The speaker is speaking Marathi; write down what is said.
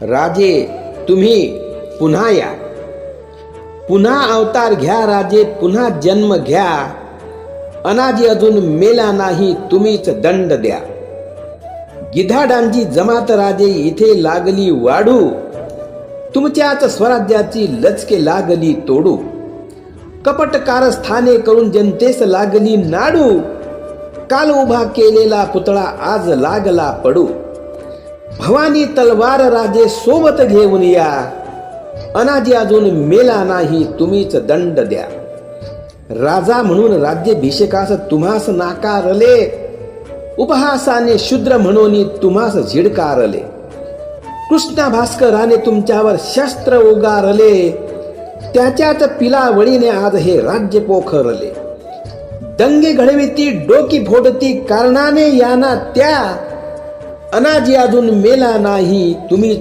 राजे तुम्ही पुन्हा या, पुन्हा अवतार घ्या राजे, पुन्हा जन्म घ्या. अनाजी अजून मेला नाही, तुम्हीच दंड द्या. गिधाडांची जमात राजे इथे लागली वाढू, तुमच्याच स्वराज्याची लचके लागली तोडू. कपट कारस्थाने करून जनतेस लागली नाडू, काल उभा केलेला पुतळा आज लागला पडू. भवानी तलवार राजे सोबत घेऊन या, अनाजी अजून मेला नाही, तुम्हीच दंड द्या. राजा म्हणून राज्याभिषेकास तुम्हास नाकारले, उपहासाने शूद्र म्हणून तुम्हास झिडकारले. कृष्णा भास्कराने तुमच्यावर शस्त्र उगारले, त्याच्यात पिलावळीने आज हे राज्य पोखरले. दंगे घडविती डोकी फोडती कारणाने याना त्या, अनाजी अजून मेला नाही, तुम्ही